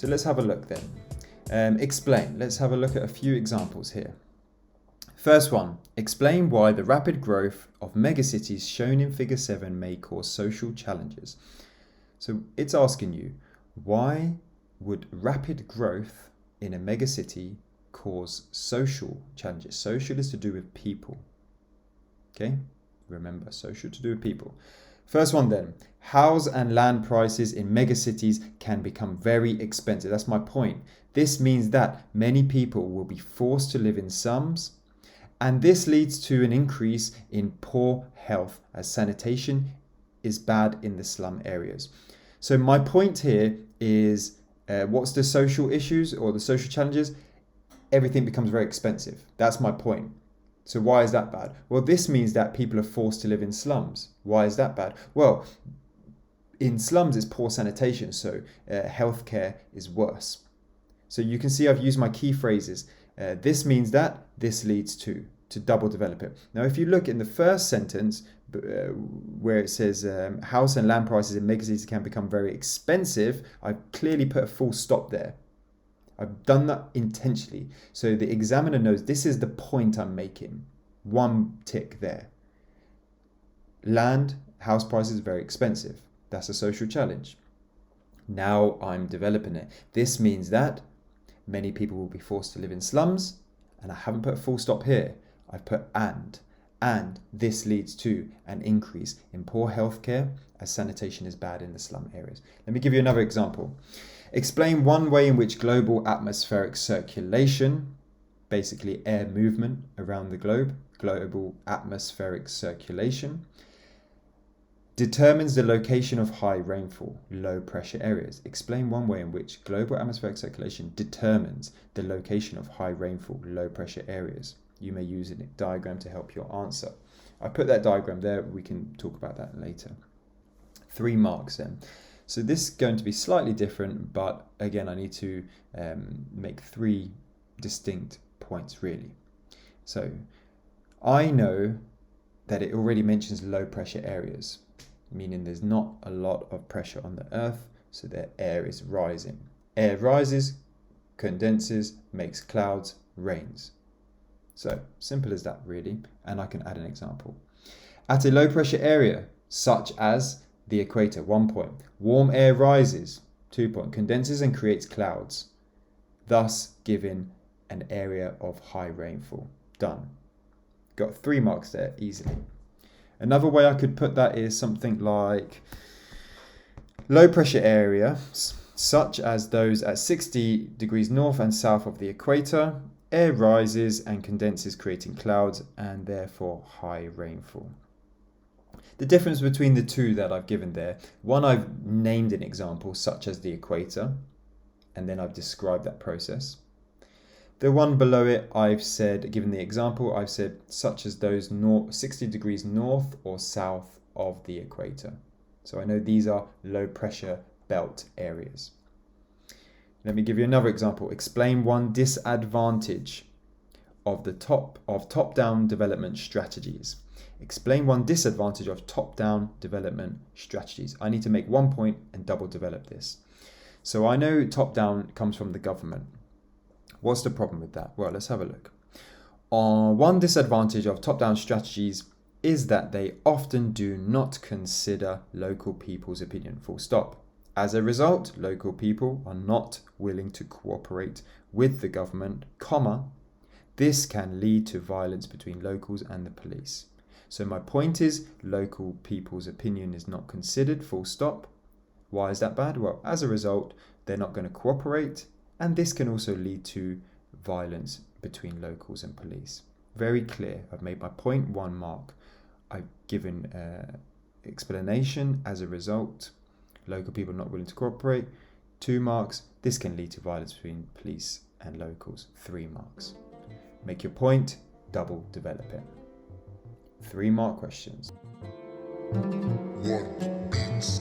So let's have a look then. Explain. Let's have a look at a few examples here. First one, explain why the rapid growth of megacities shown in figure 7 may cause social challenges. So it's asking you, why would rapid growth in a megacity cause social challenges? Social is to do with people. Okay, remember, social to do with people. First one then, house and land prices in megacities can become very expensive. That's my point. This means that many people will be forced to live in slums, and this leads to an increase in poor health as sanitation is bad in the slum areas. So my point here is, what's the social issues or the social challenges? Everything becomes very expensive. That's my point. So why is that bad? Well, this means that people are forced to live in slums. Why is that bad? Well, in slums it's poor sanitation, so healthcare is worse. So you can see I've used my key phrases. This means that, this leads to double develop it. Now, if you look in the first sentence where it says house and land prices in megacities can become very expensive, I've clearly put a full stop there. I've done that intentionally. So the examiner knows this is the point I'm making. One tick there. Land, house prices very expensive. That's a social challenge. Now I'm developing it. This means that many people will be forced to live in slums, and I haven't put a full stop here. I've put and this leads to an increase in poor healthcare as sanitation is bad in the slum areas. Let me give you another example. Explain one way in which global atmospheric circulation, basically air movement around the globe, global atmospheric circulation, determines the location of high rainfall, low pressure areas. Explain one way in which global atmospheric circulation determines the location of high rainfall, low pressure areas. You may use a diagram to help your answer. I put that diagram there. We can talk about that later. 3 marks then. So this is going to be slightly different, but again, I need to make 3 distinct points really. So I know that it already mentions low pressure areas, meaning there's not a lot of pressure on the earth, so the air is rising. Air rises, condenses, makes clouds, rains. So simple as that really, and I can add an example. At a low pressure area, such as the equator, 1 point, warm air rises, 2 point, condenses and creates clouds, thus giving an area of high rainfall. Done. Got 3 marks there easily. Another way I could put that is something like low pressure areas, such as those at 60 degrees north and south of the equator, air rises and condenses creating clouds and therefore high rainfall. The difference between the two that I've given there, one I've named an example such as the equator, and then I've described that process. The one below it, I've said, given the example, I've said such as those 60 degrees north or south of the equator. So I know these are low pressure belt areas. Let me give you another example. Explain one disadvantage of top-down development strategies. Explain one disadvantage of top-down development strategies. I need to make 1 point and double develop this. So I know top-down comes from the government. What's the problem with that? Well, let's have a look. One disadvantage of top-down strategies is that they often do not consider local people's opinion, full stop. As a result, local people are not willing to cooperate with the government, comma, this can lead to violence between locals and the police. So my point is, local people's opinion is not considered, full stop. Why is that bad? Well, as a result, they're not going to cooperate, and this can also lead to violence between locals and police. Very clear. I've made my point, 1 mark. I've given explanation. As a result, local people not willing to cooperate, 2 marks. This can lead to violence between police and locals, 3 marks. Make your point, double develop it. 3 mark questions. 1 beats.